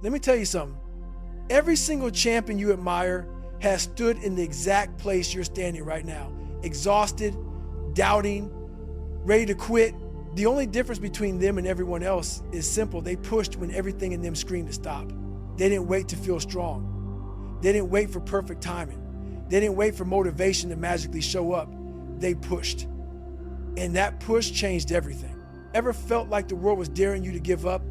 Let me tell you something. Every single champion you admire has stood in the exact place you're standing right now. Exhausted, doubting, ready to quit. The only difference between them and everyone else is simple. They pushed when everything in them screamed to stop. They didn't wait to feel strong. They didn't wait for perfect timing. They didn't wait for motivation to magically show up. They pushed. And that push changed everything. Ever felt like the world was daring you to give up?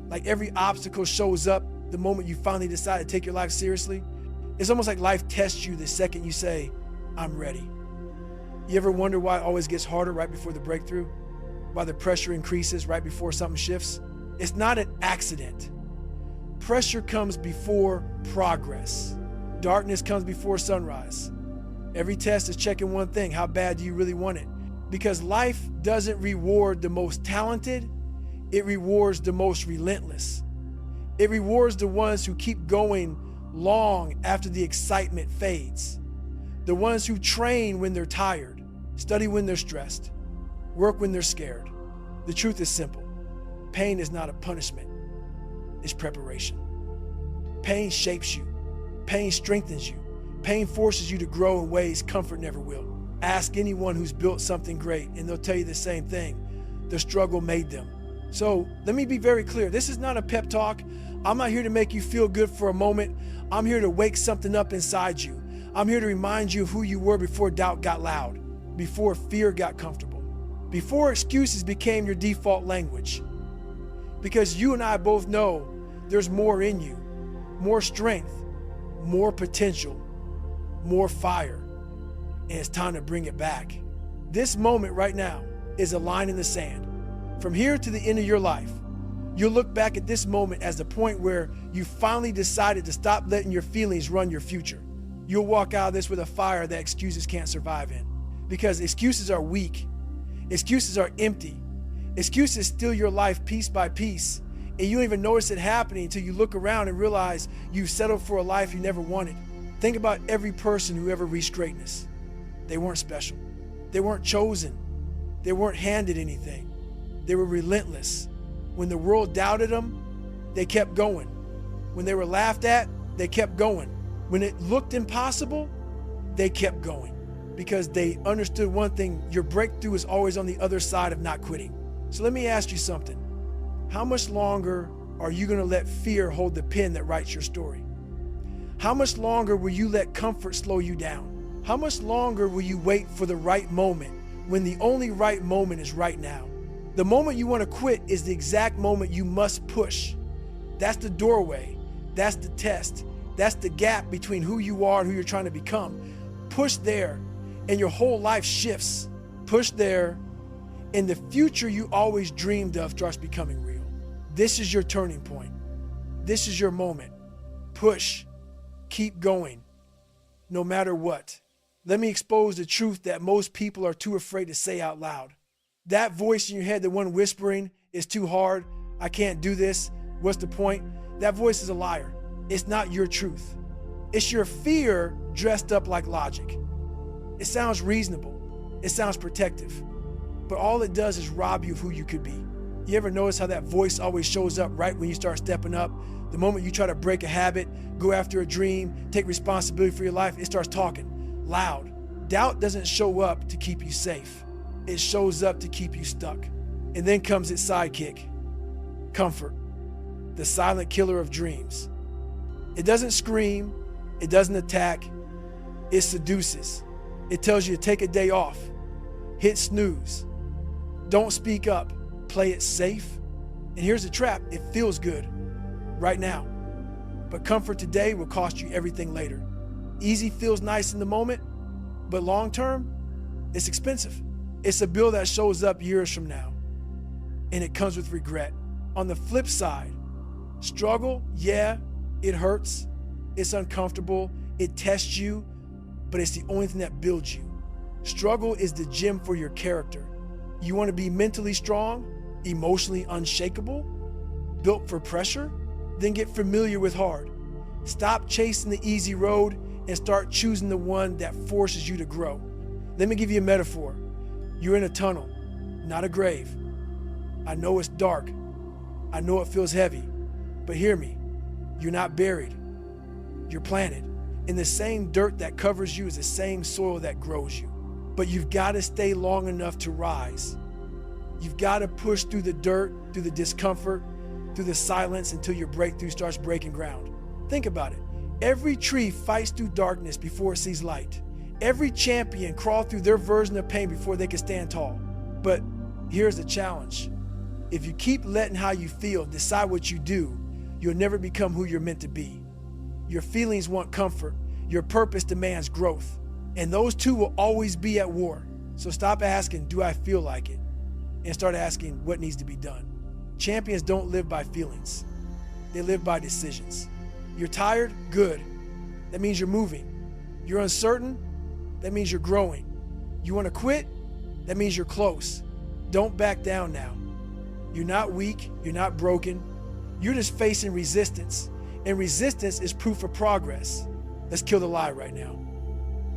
Like every obstacle shows up the moment you finally decide to take your life seriously? It's almost like life tests you the second you say, I'm ready. You ever wonder why it always gets harder right before the breakthrough? Why the pressure increases right before something shifts? It's not an accident. Pressure comes before progress. Darkness comes before sunrise. Every test is checking one thing: how bad do you really want it? Because life doesn't reward the most talented, it rewards the most relentless. It rewards the ones who keep going long after the excitement fades. The ones who train when they're tired, study when they're stressed, work when they're scared. The truth is simple. Pain is not a punishment, it's preparation. Pain shapes you. Pain strengthens you. Pain forces you to grow in ways comfort never will. Ask anyone who's built something great and they'll tell you the same thing. The struggle made them. So let me be very clear. This is not a pep talk. I'm not here to make you feel good for a moment. I'm here to wake something up inside you. I'm here to remind you of who you were before doubt got loud, before fear got comfortable, before excuses became your default language. Because you and I both know there's more in you, more strength, more potential, more fire, and it's time to bring it back. This moment right now is a line in the sand. From here to the end of your life, you'll look back at this moment as the point where you finally decided to stop letting your feelings run your future. You'll walk out of this with a fire that excuses can't survive in. Because excuses are weak. Excuses are empty. Excuses steal your life piece by piece, and you don't even notice it happening until you look around and realize you've settled for a life you never wanted. Think about every person who ever reached greatness. They weren't special. They weren't chosen. They weren't handed anything. They were relentless. When the world doubted them, they kept going. When they were laughed at, they kept going. When it looked impossible, they kept going. Because they understood one thing: your breakthrough is always on the other side of not quitting. So let me ask you something. How much longer are you going to let fear hold the pen that writes your story? How much longer will you let comfort slow you down? How much longer will you wait for the right moment when the only right moment is right now? The moment you want to quit is the exact moment you must push. That's the doorway. That's the test. That's the gap between who you are and who you're trying to become. Push there, and your whole life shifts. Push there, and the future you always dreamed of starts becoming real. This is your turning point. This is your moment. Push. Keep going, no matter what. Let me expose the truth that most people are too afraid to say out loud. That voice in your head, the one whispering, "It's too hard, I can't do this, what's the point?" That voice is a liar. It's not your truth. It's your fear dressed up like logic. It sounds reasonable. It sounds protective. But all it does is rob you of who you could be. You ever notice how that voice always shows up right when you start stepping up? The moment you try to break a habit, go after a dream, take responsibility for your life, it starts talking loud. Doubt doesn't show up to keep you safe. It shows up to keep you stuck. And then comes its sidekick, comfort, the silent killer of dreams. It doesn't scream. It doesn't attack. It seduces. It tells you to take a day off, hit snooze, don't speak up, play it safe. And here's the trap: it feels good right now, but comfort today will cost you everything later. Easy feels nice in the moment, but long term, it's expensive. It's a bill that shows up years from now, and it comes with regret. On the flip side, struggle, yeah, it hurts, it's uncomfortable, it tests you, but it's the only thing that builds you. Struggle is the gym for your character. You want to be mentally strong, emotionally unshakable, built for pressure? Then get familiar with hard. Stop chasing the easy road and start choosing the one that forces you to grow. Let me give you a metaphor. You're in a tunnel, not a grave. I know it's dark. I know it feels heavy, but hear me. You're not buried. You're planted. And the same dirt that covers you is the same soil that grows you. But you've got to stay long enough to rise. You've got to push through the dirt, through the discomfort, through the silence until your breakthrough starts breaking ground. Think about it. Every tree fights through darkness before it sees light. Every champion crawled through their version of pain before they could stand tall. But here's the challenge. If you keep letting how you feel decide what you do, you'll never become who you're meant to be. Your feelings want comfort. Your purpose demands growth. And those two will always be at war. So stop asking, do I feel like it? And start asking, what needs to be done? Champions don't live by feelings. They live by decisions. You're tired? Good. That means you're moving. You're uncertain? That means you're growing. You want to quit? That means you're close. Don't back down now. You're not weak. You're not broken. You're just facing resistance. And resistance is proof of progress. Let's kill the lie right now.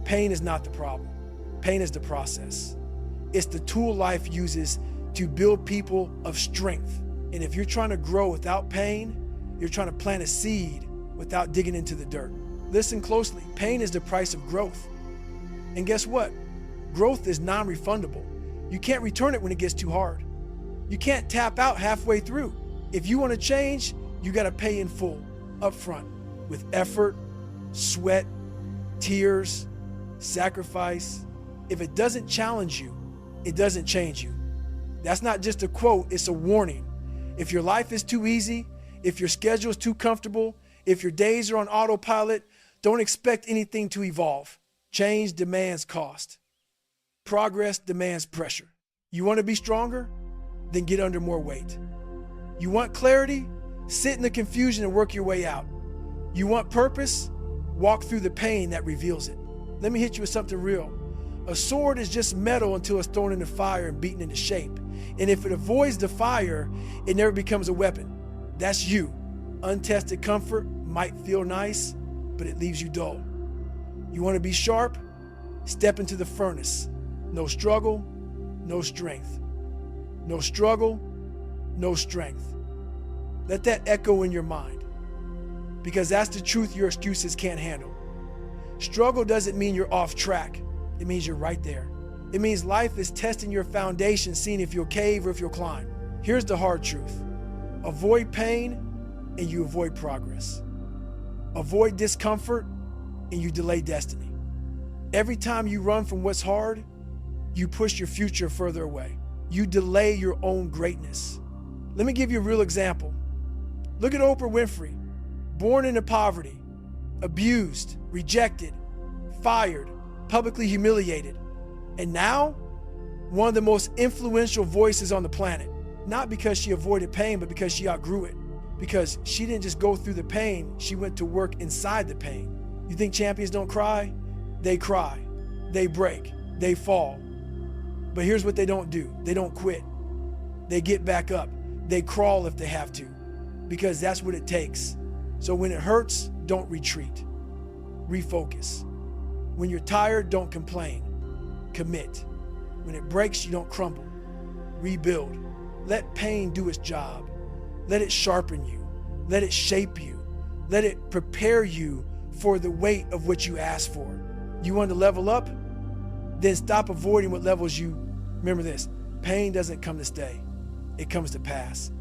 Pain is not the problem. Pain is the process. It's the tool life uses to build people of strength. And if you're trying to grow without pain, you're trying to plant a seed without digging into the dirt. Listen closely. Pain is the price of growth. And guess what? Growth is non-refundable. You can't return it when it gets too hard. You can't tap out halfway through. If you want to change, you got to pay in full, up front, with effort, sweat, tears, sacrifice. If it doesn't challenge you, it doesn't change you. That's not just a quote, it's a warning. If your life is too easy, if your schedule is too comfortable, if your days are on autopilot, don't expect anything to evolve. Change demands cost. Progress demands pressure. You want to be stronger? Then get under more weight. You want clarity? Sit in the confusion and work your way out. You want purpose? Walk through the pain that reveals it. Let me hit you with something real. A sword is just metal until it's thrown in the fire and beaten into shape. And if it avoids the fire, it never becomes a weapon. That's you. Untested comfort might feel nice, but it leaves you dull. You want to be sharp? Step into the furnace. No struggle, no strength. No struggle, no strength. Let that echo in your mind, because that's the truth your excuses can't handle. Struggle doesn't mean you're off track. It means you're right there. It means life is testing your foundation, seeing if you'll cave or if you'll climb. Here's the hard truth. Avoid pain and you avoid progress. Avoid discomfort and you delay destiny. Every time you run from what's hard, you push your future further away. You delay your own greatness. Let me give you a real example. Look at Oprah Winfrey, born into poverty, abused, rejected, fired, publicly humiliated, and now one of the most influential voices on the planet. Not because she avoided pain, but because she outgrew it. Because she didn't just go through the pain, she went to work inside the pain. You think champions don't cry? They cry, they break, they fall. But here's what they don't do. They don't quit. They get back up. They crawl if they have to, because that's what it takes. So when it hurts, don't retreat. Refocus. When you're tired, don't complain. Commit. When it breaks, you don't crumble. Rebuild. Let pain do its job. Let it sharpen you. Let it shape you. Let it prepare you for the weight of what you ask for. You want to level up? Then stop avoiding what levels you. Remember this, pain doesn't come to stay. It comes to pass.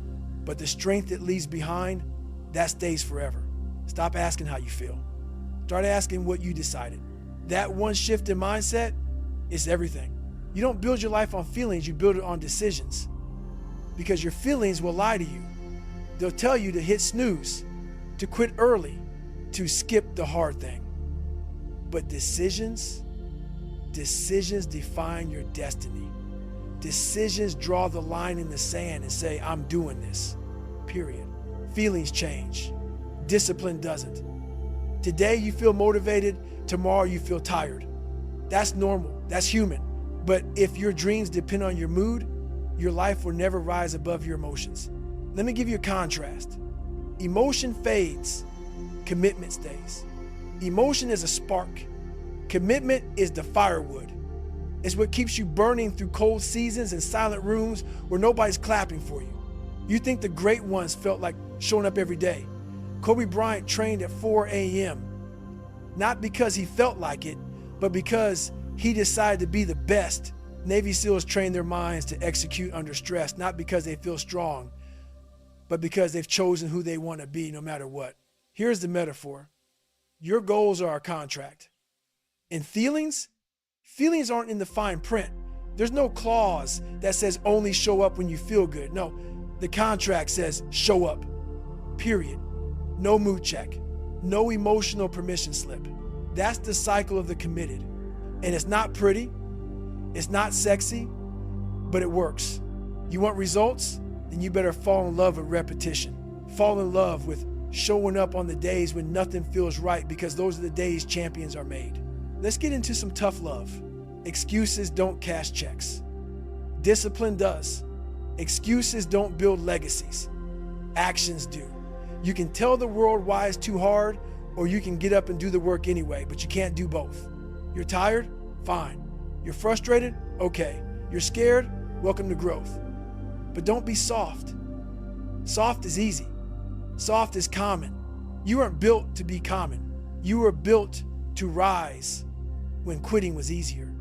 But the strength it leaves behind, that stays forever. Stop asking how you feel. Start asking what you decided. That one shift in mindset is everything. You don't build your life on feelings, you build it on decisions. Because your feelings will lie to you. They'll tell you to hit snooze, to quit early, to skip the hard thing. But decisions define your destiny. Decisions draw the line in the sand and say, I'm doing this, period. Feelings change. Discipline doesn't. Today you feel motivated, tomorrow you feel tired. That's normal, that's human. But if your dreams depend on your mood, your life will never rise above your emotions. Let me give you a contrast. Emotion fades, commitment stays. Emotion is a spark. Commitment is the firewood. It's what keeps you burning through cold seasons and silent rooms where nobody's clapping for you. You think the great ones felt like showing up every day. Kobe Bryant trained at 4 a.m., not because he felt like it, but because he decided to be the best. Navy SEALs train their minds to execute under stress, not because they feel strong, but because they've chosen who they want to be no matter what. Here's the metaphor. Your goals are a contract. And feelings aren't in the fine print. There's no clause that says only show up when you feel good. No, the contract says show up, period. No mood check, no emotional permission slip. That's the cycle of the committed. And it's not pretty, it's not sexy, but it works. You want results? Then you better fall in love with repetition. Fall in love with showing up on the days when nothing feels right, because those are the days champions are made. Let's get into some tough love. Excuses don't cash checks. Discipline does. Excuses don't build legacies. Actions do. You can tell the world why it's too hard, or you can get up and do the work anyway, but you can't do both. You're tired? Fine. You're frustrated? Okay. You're scared? Welcome to growth. But don't be soft. Soft is easy. Soft is common. You weren't built to be common. You were built to rise when quitting was easier.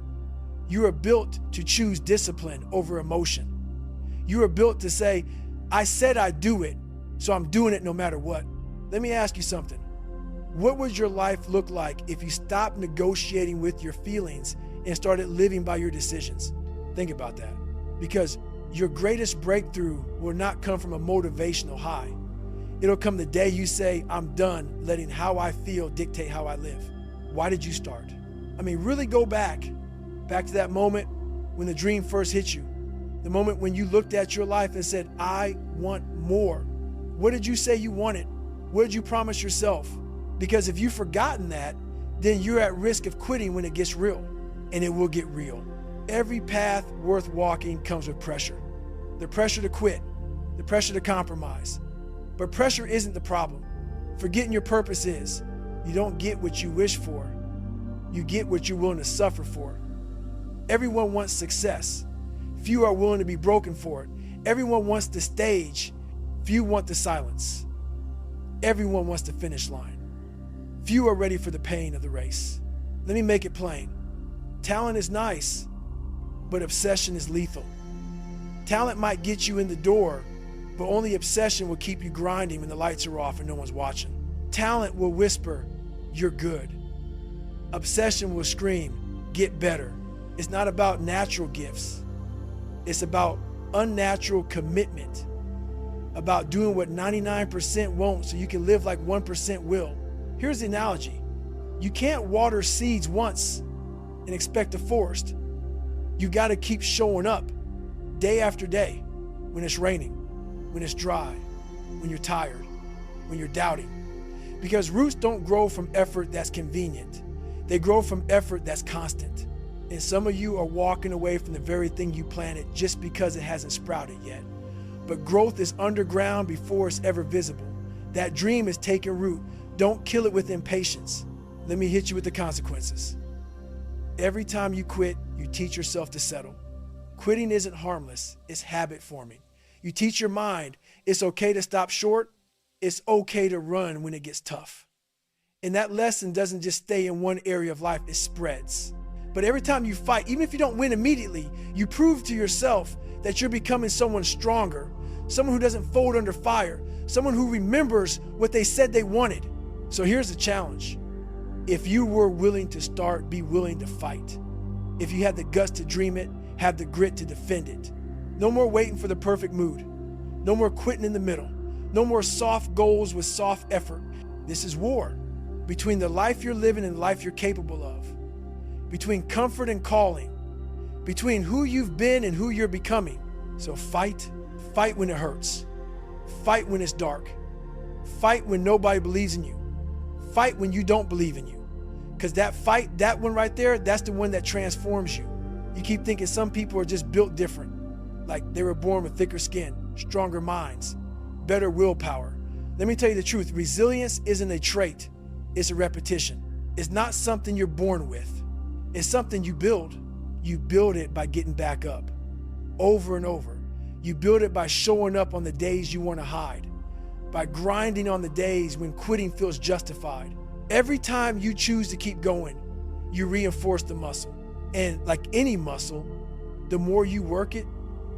You are built to choose discipline over emotion. You are built to say, I said I'd do it, so I'm doing it no matter what. Let me ask you something. What would your life look like if you stopped negotiating with your feelings and started living by your decisions? Think about that. Because your greatest breakthrough will not come from a motivational high. It'll come the day you say, I'm done letting how I feel dictate how I live. Why did you start? Really go back to that moment when the dream first hit you. The moment when you looked at your life and said, I want more. What did you say you wanted? What did you promise yourself? Because if you've forgotten that, then you're at risk of quitting when it gets real, and it will get real. Every path worth walking comes with pressure. The pressure to quit, the pressure to compromise. But pressure isn't the problem. Forgetting your purpose is. You don't get what you wish for. You get what you're willing to suffer for. Everyone wants success. Few are willing to be broken for it. Everyone wants the stage. Few want the silence. Everyone wants the finish line. Few are ready for the pain of the race. Let me make it plain. Talent is nice, but obsession is lethal. Talent might get you in the door, but only obsession will keep you grinding when the lights are off and no one's watching. Talent will whisper, you're good. Obsession will scream, get better. It's not about natural gifts. It's about unnatural commitment, about doing what 99% won't so you can live like 1% will. Here's the analogy. You can't water seeds once and expect a forest. You got to keep showing up day after day when it's raining, when it's dry, when you're tired, when you're doubting. Because roots don't grow from effort that's convenient. They grow from effort that's constant. And some of you are walking away from the very thing you planted just because it hasn't sprouted yet. But growth is underground before it's ever visible. That dream is taking root. Don't kill it with impatience. Let me hit you with the consequences. Every time you quit, you teach yourself to settle. Quitting isn't harmless, it's habit forming. You teach your mind it's okay to stop short, it's okay to run when it gets tough. And that lesson doesn't just stay in one area of life, it spreads. But every time you fight, even if you don't win immediately, you prove to yourself that you're becoming someone stronger, someone who doesn't fold under fire, someone who remembers what they said they wanted. So here's the challenge. If you were willing to start, be willing to fight. If you had the guts to dream it, have the grit to defend it. No more waiting for the perfect mood. No more quitting in the middle. No more soft goals with soft effort. This is war between the life you're living and the life you're capable of, between comfort and calling, between who you've been and who you're becoming. So fight when it hurts. Fight when it's dark. Fight when nobody believes in you. Fight when you don't believe in you. Because that fight, that one right there, that's the one that transforms you. You keep thinking some people are just built different. Like they were born with thicker skin, stronger minds, better willpower. Let me tell you the truth. Resilience isn't a trait. It's a repetition. It's not something you're born with. It's something you build. You build it by getting back up over and over. You build it by showing up on the days you want to hide. by grinding on the days when quitting feels justified. Every time you choose to keep going, you reinforce the muscle. And like any muscle, the more you work it,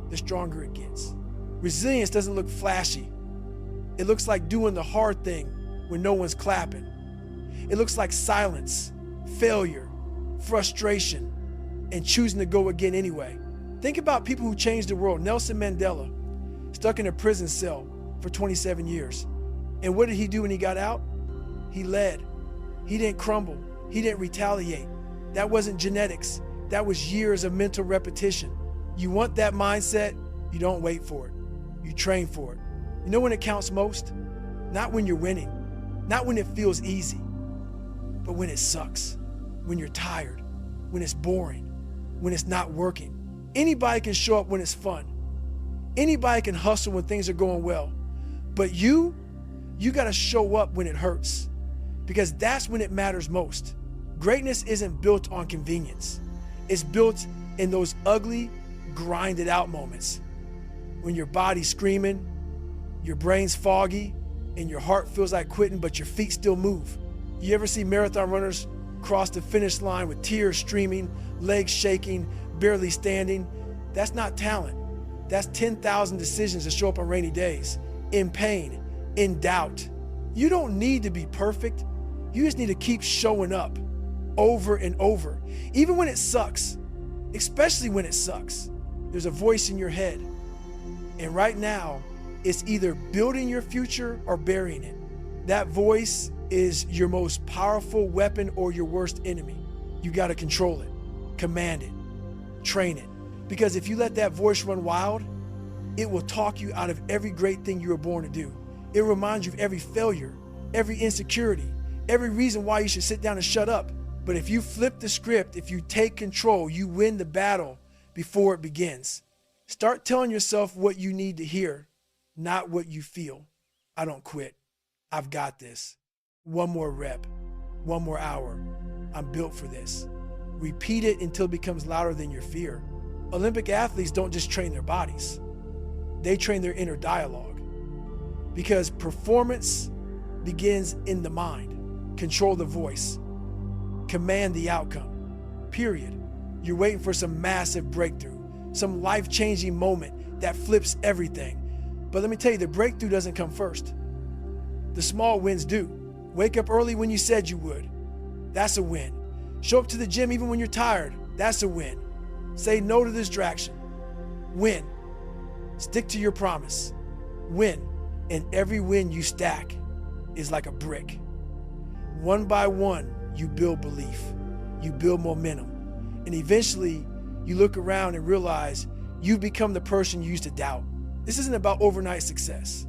the stronger it gets. Resilience doesn't look flashy. It looks like doing the hard thing when no one's clapping. It looks like silence, failure, frustration, and choosing to go again anyway. Think about people who changed the world. Nelson Mandela, stuck in a prison cell for 27 years. And what did he do when he got out? He led. He didn't crumble. He didn't retaliate. That wasn't genetics. That was years of mental repetition. You want that mindset? You don't wait for it. You train for it. You know when it counts most? Not when you're winning, not when it feels easy, but when it sucks, when you're tired, when it's boring, when it's not working. Anybody can show up when it's fun. Anybody can hustle when things are going well. But you gotta show up when it hurts, because that's when it matters most. Greatness isn't built on convenience. It's built in those ugly, grinded out moments when your body's screaming, your brain's foggy, and your heart feels like quitting, but your feet still move. You ever see marathon runners cross the finish line with tears streaming, legs shaking, barely standing? That's not talent. That's 10,000 decisions that show up on rainy days, in pain, in doubt. You don't need to be perfect. You just need to keep showing up over and over. Even when it sucks, especially when it sucks, there's a voice in your head. And right now, it's either building your future or burying it. That voice is your most powerful weapon or your worst enemy. You got to control it, command it, train it. Because if you let that voice run wild, it will talk you out of every great thing you were born to do. It reminds you of every failure, every insecurity, every reason why you should sit down and shut up. But if you flip the script, if you take control, you win the battle before it begins. Start telling yourself what you need to hear, not what you feel. I don't quit. I've got this. One more rep, one more hour. I'm built for this. Repeat it until it becomes louder than your fear. Olympic athletes don't just train their bodies. They train their inner dialogue. Because performance begins in the mind. Control the voice. Command the outcome. Period. You're waiting for some massive breakthrough, some life-changing moment that flips everything. But let me tell you, the breakthrough doesn't come first. The small wins do. Wake up early when you said you would. That's a win. Show up to the gym even when you're tired. That's a win. Say no to distraction. Win. Stick to your promise. Win. And every win you stack is like a brick. One by one, you build belief. You build momentum. And eventually, you look around and realize you've become the person you used to doubt. This isn't about overnight success.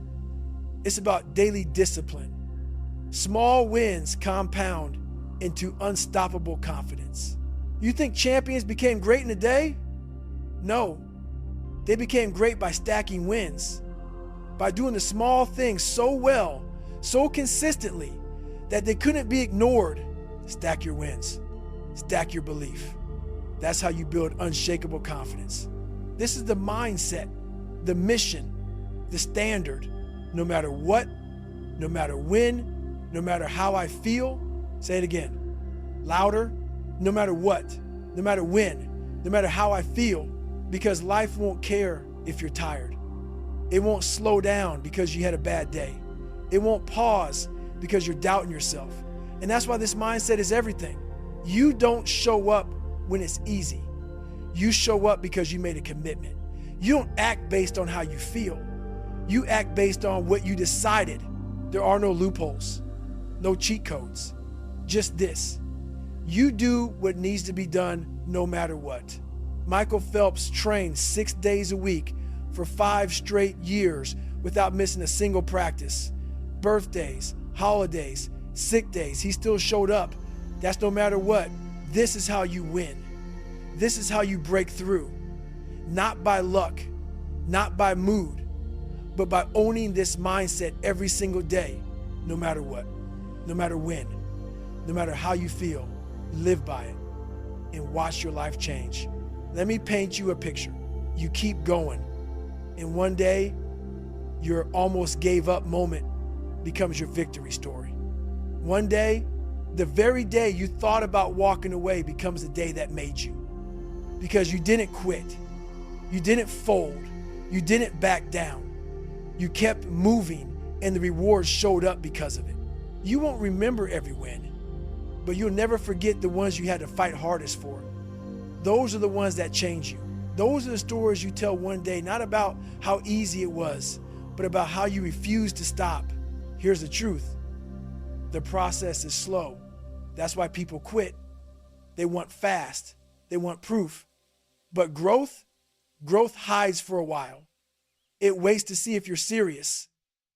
It's about daily discipline. Small wins compound into unstoppable confidence. You think champions became great in a day? No. They became great by stacking wins, by doing the small things so well, so consistently, that they couldn't be ignored. Stack your wins. Stack your belief. That's how you build unshakable confidence. This is the mindset, the mission, the standard. No matter what, no matter when, no matter how I feel, say it again, louder, no matter what, no matter when, no matter how I feel, because life won't care if you're tired. It won't slow down because you had a bad day. It won't pause because you're doubting yourself. And that's why this mindset is everything. You don't show up when it's easy. You show up because you made a commitment. You don't act based on how you feel. You act based on what you decided. There are no loopholes, no cheat codes, just this. You do what needs to be done no matter what. Michael Phelps trained 6 days a week for 5 straight years without missing a single practice. Birthdays, holidays, sick days, he still showed up. That's no matter what. This is how you win. This is how you break through. Not by luck, not by mood, but by owning this mindset every single day, no matter what, no matter when, no matter how you feel. Live by it and watch your life change. Let me paint you a picture. You keep going, and one day your almost gave up moment becomes your victory story. One day, the very day you thought about walking away becomes the day that made you. Because you didn't quit. You didn't fold. You didn't back down. You kept moving, and the rewards showed up because of it. You won't remember every win, but you'll never forget the ones you had to fight hardest for. Those are the ones that change you. Those are the stories you tell one day, not about how easy it was, but about how you refused to stop. Here's the truth. The process is slow. That's why people quit. They want fast. They want proof. But growth hides for a while. It waits to see if you're serious.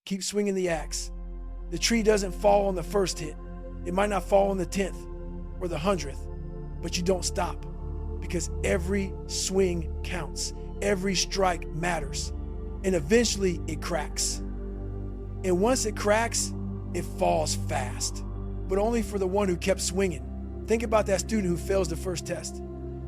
Keep swinging the axe. The tree doesn't fall on the first hit. It might not fall on the 10th or the 100th, but you don't stop, because every swing counts. Every strike matters. And eventually it cracks. And once it cracks, it falls fast, but only for the one who kept swinging. Think about that student who fails the first test,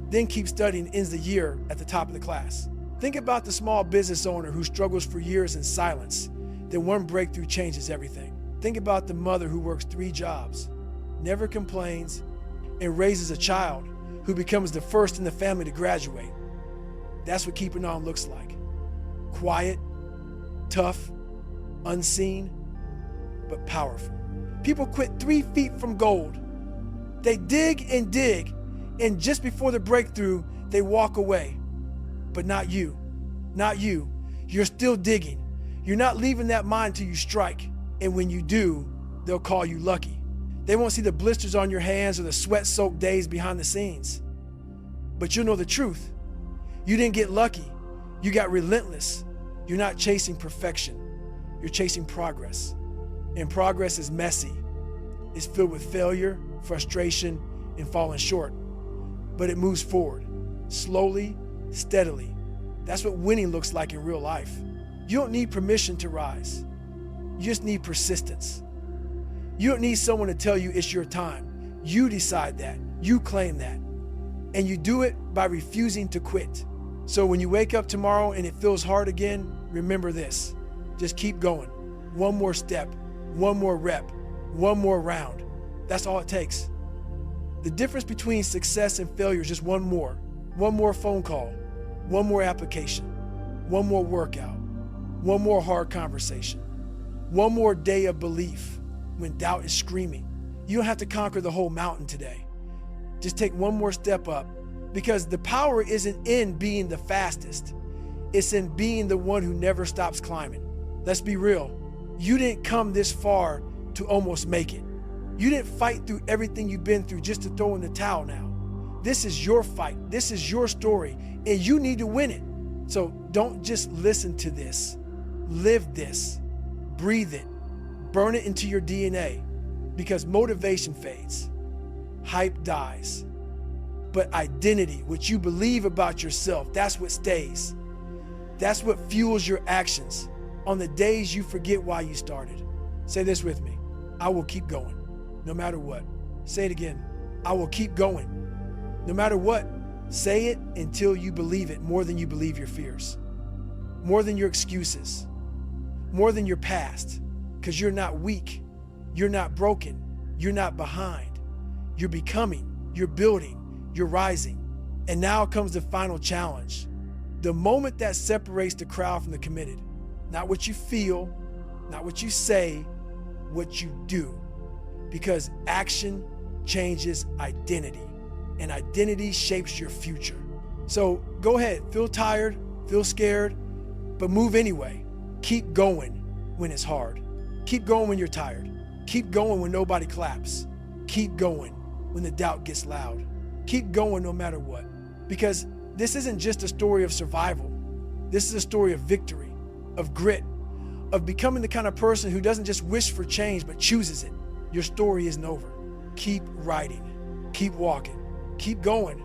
then keeps studying and ends the year at the top of the class. Think about the small business owner who struggles for years in silence, then one breakthrough changes everything. Think about the mother who works 3 jobs, never complains, and raises a child who becomes the first in the family to graduate. That's what keeping on looks like. Quiet, tough, unseen, but powerful. People quit 3 feet from gold. They dig, and just before the breakthrough, they walk away. But not you. Not you. You're still digging. You're not leaving that mine till you strike. And when you do, they'll call you lucky. They won't see the blisters on your hands or the sweat-soaked days behind the scenes. But you'll know the truth. You didn't get lucky. You got relentless. You're not chasing perfection. You're chasing progress. And progress is messy. It's filled with failure, frustration, and falling short. But it moves forward, slowly, steadily. That's what winning looks like in real life. You don't need permission to rise. You just need persistence. You don't need someone to tell you it's your time. You decide that. You claim that. And you do it by refusing to quit. So when you wake up tomorrow and it feels hard again, remember this. Just keep going. One more step, one more rep, one more round. That's all it takes. The difference between success and failure is just one more phone call, one more application, one more workout, one more hard conversation, one more day of belief when doubt is screaming. You don't have to conquer the whole mountain today. Just take one more step up, because the power isn't in being the fastest. It's in being the one who never stops climbing. Let's be real. You didn't come this far to almost make it. You didn't fight through everything you've been through just to throw in the towel now. This is your fight. This is your story, and you need to win it. So don't just listen to this. Live this. Breathe it. Burn it into your DNA, because motivation fades. Hype dies. But identity, what you believe about yourself, that's what stays. That's what fuels your actions on the days you forget why you started. Say this with me. I will keep going, no matter what. Say it again. I will keep going, no matter what. Say it until you believe it more than you believe your fears, more than your excuses, more than your past, because you're not weak. You're not broken. You're not behind. You're becoming. You're building. You're rising. And now comes the final challenge. The moment that separates the crowd from the committed. Not what you feel, not what you say, what you do. Because action changes identity, and identity shapes your future. So go ahead, feel tired, feel scared, but move anyway. Keep going when it's hard. Keep going when you're tired. Keep going when nobody claps. Keep going when the doubt gets loud. Keep going no matter what. Because this isn't just a story of survival. This is a story of victory, of grit, of becoming the kind of person who doesn't just wish for change, but chooses it. Your story isn't over. Keep writing, keep walking, keep going.